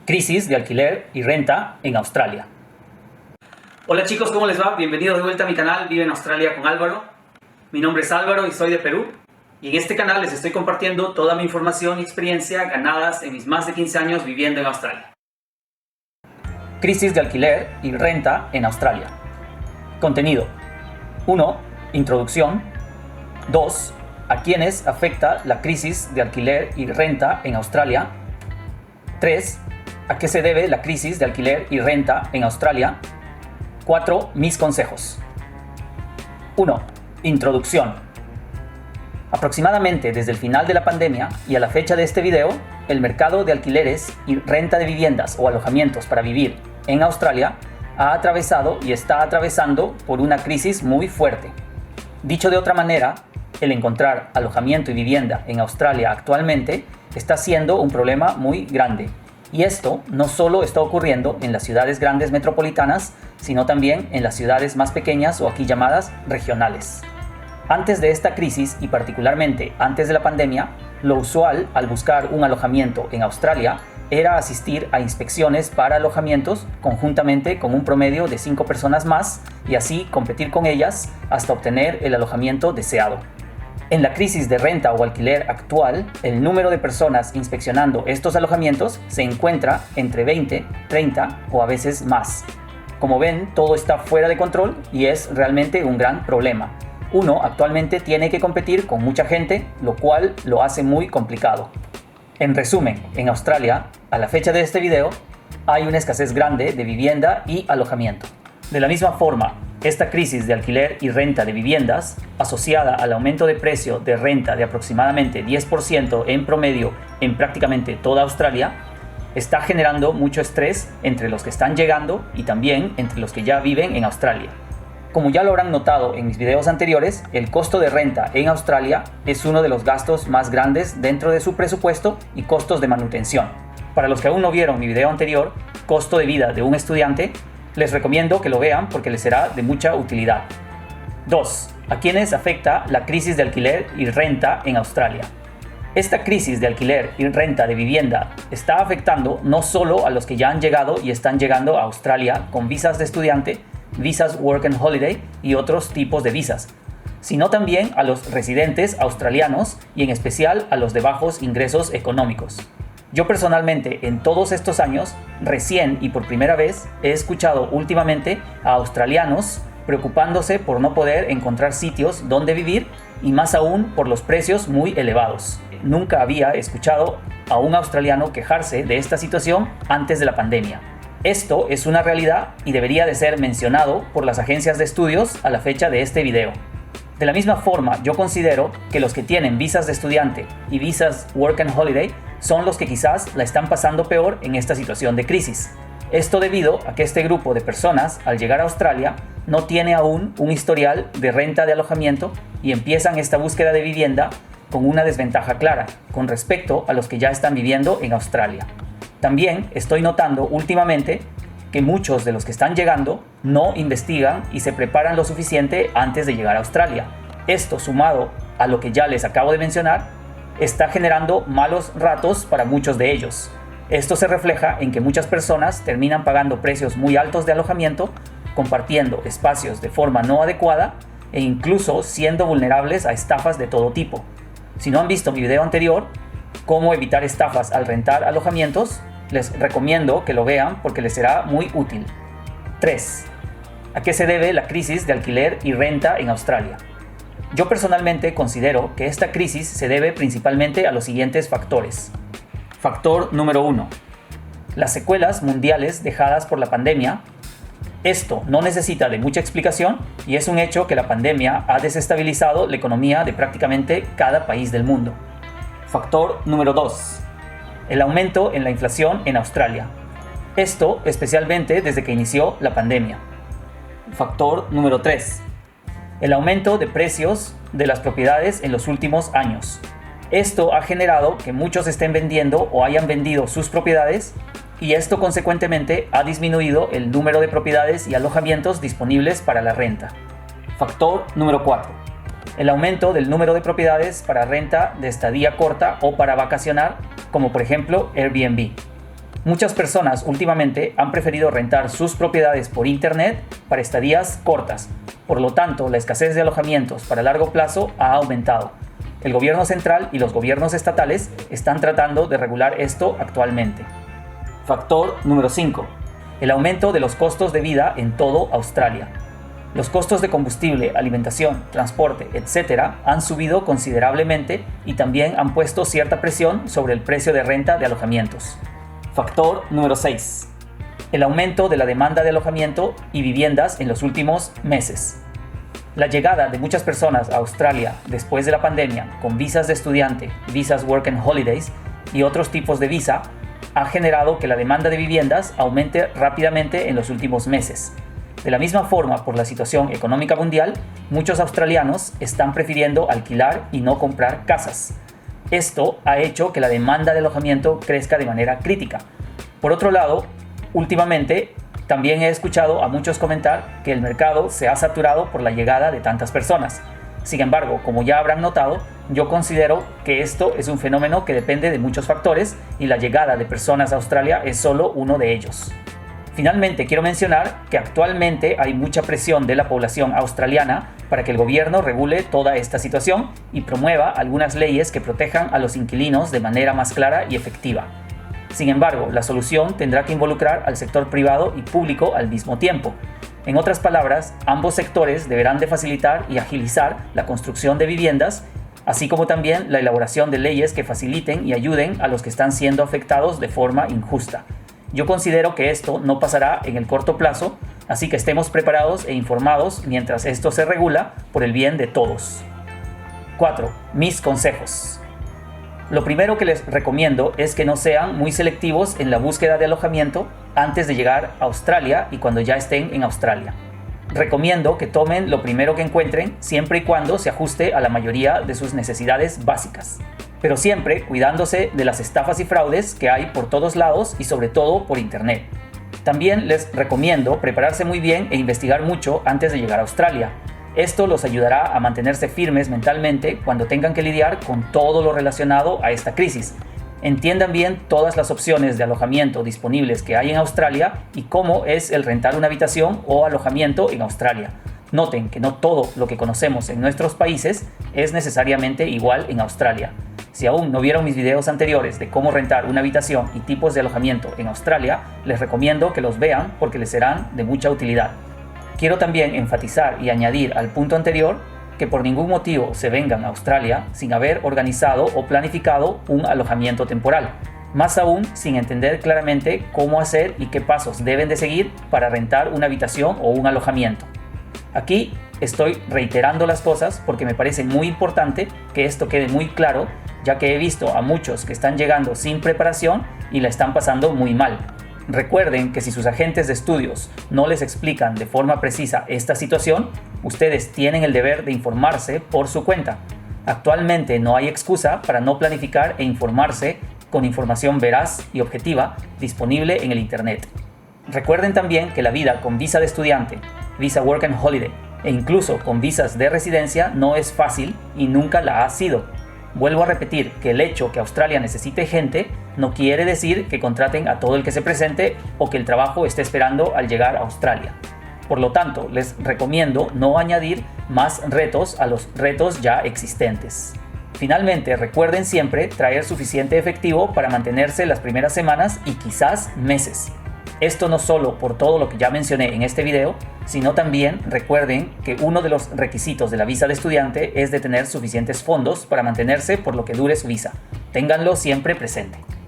Crisis de alquiler y renta en Australia. Hola chicos, ¿cómo les va? Bienvenidos de vuelta a mi canal Vive en Australia con Álvaro. Mi nombre es Álvaro y soy de Perú. Y en este canal les estoy compartiendo toda mi información y experiencia ganadas en mis más de 15 años viviendo en Australia. Crisis de alquiler y renta en Australia. Contenido. 1. Introducción. 2. ¿A quiénes afecta la crisis de alquiler y renta en Australia? 3. ¿A qué se debe la crisis de alquiler y renta en Australia? 4. Mis consejos. 1. Introducción. Aproximadamente desde el final de la pandemia y a la fecha de este video, el mercado de alquileres y renta de viviendas o alojamientos para vivir en Australia ha atravesado y está atravesando por una crisis muy fuerte. Dicho de otra manera, el encontrar alojamiento y vivienda en Australia actualmente está siendo un problema muy grande. Y esto no solo está ocurriendo en las ciudades grandes metropolitanas, sino también en las ciudades más pequeñas o aquí llamadas regionales. Antes de esta crisis y particularmente antes de la pandemia, lo usual al buscar un alojamiento en Australia era asistir a inspecciones para alojamientos conjuntamente con un promedio de 5 personas más y así competir con ellas hasta obtener el alojamiento deseado. En la crisis de renta o alquiler actual, el número de personas inspeccionando estos alojamientos se encuentra entre 20, 30 o a veces más. Como ven, todo está fuera de control y es realmente un gran problema. Uno actualmente tiene que competir con mucha gente, lo cual lo hace muy complicado. En resumen, en Australia, a la fecha de este video, hay una escasez grande de vivienda y alojamiento. De la misma forma, esta crisis de alquiler y renta de viviendas, asociada al aumento de precio de renta de aproximadamente 10% en promedio en prácticamente toda Australia, está generando mucho estrés entre los que están llegando y también entre los que ya viven en Australia. Como ya lo habrán notado en mis videos anteriores, el costo de renta en Australia es uno de los gastos más grandes dentro de su presupuesto y costos de manutención. Para los que aún no vieron mi video anterior, costo de vida de un estudiante, les recomiendo que lo vean porque les será de mucha utilidad. 2. ¿A quiénes afecta la crisis de alquiler y renta en Australia? Esta crisis de alquiler y renta de vivienda está afectando no solo a los que ya han llegado y están llegando a Australia con visas de estudiante, visas Work and Holiday y otros tipos de visas, sino también a los residentes australianos y en especial a los de bajos ingresos económicos. Yo personalmente en todos estos años, recién y por primera vez, he escuchado últimamente a australianos preocupándose por no poder encontrar sitios donde vivir y más aún por los precios muy elevados. Nunca había escuchado a un australiano quejarse de esta situación antes de la pandemia. Esto es una realidad y debería de ser mencionado por las agencias de estudios a la fecha de este video. De la misma forma, yo considero que los que tienen visas de estudiante y visas Work and Holiday son los que quizás la están pasando peor en esta situación de crisis. Esto debido a que este grupo de personas, al llegar a Australia, no tiene aún un historial de renta de alojamiento y empiezan esta búsqueda de vivienda con una desventaja clara con respecto a los que ya están viviendo en Australia. También estoy notando últimamente que muchos de los que están llegando no investigan y se preparan lo suficiente antes de llegar a Australia. Esto, sumado a lo que ya les acabo de mencionar, está generando malos ratos para muchos de ellos. Esto se refleja en que muchas personas terminan pagando precios muy altos de alojamiento, compartiendo espacios de forma no adecuada e incluso siendo vulnerables a estafas de todo tipo. Si no han visto mi video anterior, cómo evitar estafas al rentar alojamientos, les recomiendo que lo vean porque les será muy útil. 3. ¿A qué se debe la crisis de alquiler y renta en Australia? Yo personalmente considero que esta crisis se debe principalmente a los siguientes factores. Factor número 1. Las secuelas mundiales dejadas por la pandemia. Esto no necesita de mucha explicación y es un hecho que la pandemia ha desestabilizado la economía de prácticamente cada país del mundo. Factor número 2. El aumento en la inflación en Australia. Esto especialmente desde que inició la pandemia. Factor número 3. El aumento de precios de las propiedades en los últimos años. Esto ha generado que muchos estén vendiendo o hayan vendido sus propiedades y esto consecuentemente ha disminuido el número de propiedades y alojamientos disponibles para la renta. Factor número 4. El aumento del número de propiedades para renta de estadía corta o para vacacionar, como por ejemplo Airbnb. Muchas personas últimamente han preferido rentar sus propiedades por internet para estadías cortas. Por lo tanto, la escasez de alojamientos para largo plazo ha aumentado. El gobierno central y los gobiernos estatales están tratando de regular esto actualmente. Factor número 5. El aumento de los costos de vida en todo Australia. Los costos de combustible, alimentación, transporte, etc. han subido considerablemente y también han puesto cierta presión sobre el precio de renta de alojamientos. Factor número 6. El aumento de la demanda de alojamiento y viviendas en los últimos meses. La llegada de muchas personas a Australia después de la pandemia con visas de estudiante, visas Work and Holidays y otros tipos de visa ha generado que la demanda de viviendas aumente rápidamente en los últimos meses. De la misma forma, por la situación económica mundial, muchos australianos están prefiriendo alquilar y no comprar casas. Esto ha hecho que la demanda de alojamiento crezca de manera crítica. Por otro lado, últimamente también he escuchado a muchos comentar que el mercado se ha saturado por la llegada de tantas personas. Sin embargo, como ya habrán notado, yo considero que esto es un fenómeno que depende de muchos factores y la llegada de personas a Australia es solo uno de ellos. Finalmente, quiero mencionar que actualmente hay mucha presión de la población australiana para que el gobierno regule toda esta situación y promueva algunas leyes que protejan a los inquilinos de manera más clara y efectiva. Sin embargo, la solución tendrá que involucrar al sector privado y público al mismo tiempo. En otras palabras, ambos sectores deberán de facilitar y agilizar la construcción de viviendas, así como también la elaboración de leyes que faciliten y ayuden a los que están siendo afectados de forma injusta. Yo considero que esto no pasará en el corto plazo, así que estemos preparados e informados mientras esto se regula por el bien de todos. 4. Mis consejos. Lo primero que les recomiendo es que no sean muy selectivos en la búsqueda de alojamiento antes de llegar a Australia y cuando ya estén en Australia. Recomiendo que tomen lo primero que encuentren siempre y cuando se ajuste a la mayoría de sus necesidades básicas, pero siempre cuidándose de las estafas y fraudes que hay por todos lados y sobre todo por internet. También les recomiendo prepararse muy bien e investigar mucho antes de llegar a Australia. Esto los ayudará a mantenerse firmes mentalmente cuando tengan que lidiar con todo lo relacionado a esta crisis. Entiendan bien todas las opciones de alojamiento disponibles que hay en Australia y cómo es el rentar una habitación o alojamiento en Australia. Noten que no todo lo que conocemos en nuestros países es necesariamente igual en Australia. Si aún no vieron mis videos anteriores de cómo rentar una habitación y tipos de alojamiento en Australia, les recomiendo que los vean porque les serán de mucha utilidad. Quiero también enfatizar y añadir al punto anterior que por ningún motivo se vengan a Australia sin haber organizado o planificado un alojamiento temporal, más aún sin entender claramente cómo hacer y qué pasos deben de seguir para rentar una habitación o un alojamiento. Aquí estoy reiterando las cosas porque me parece muy importante que esto quede muy claro, ya que he visto a muchos que están llegando sin preparación y la están pasando muy mal. Recuerden que si sus agentes de estudios no les explican de forma precisa esta situación, ustedes tienen el deber de informarse por su cuenta. Actualmente no hay excusa para no planificar e informarse con información veraz y objetiva disponible en el Internet. Recuerden también que la vida con visa de estudiante, visa Work and Holiday e incluso con visas de residencia no es fácil y nunca la ha sido. Vuelvo a repetir que el hecho que Australia necesite gente no quiere decir que contraten a todo el que se presente o que el trabajo esté esperando al llegar a Australia. Por lo tanto, les recomiendo no añadir más retos a los retos ya existentes. Finalmente, recuerden siempre traer suficiente efectivo para mantenerse las primeras semanas y quizás meses. Esto no solo por todo lo que ya mencioné en este video, sino también recuerden que uno de los requisitos de la visa de estudiante es de tener suficientes fondos para mantenerse por lo que dure su visa. Ténganlo siempre presente.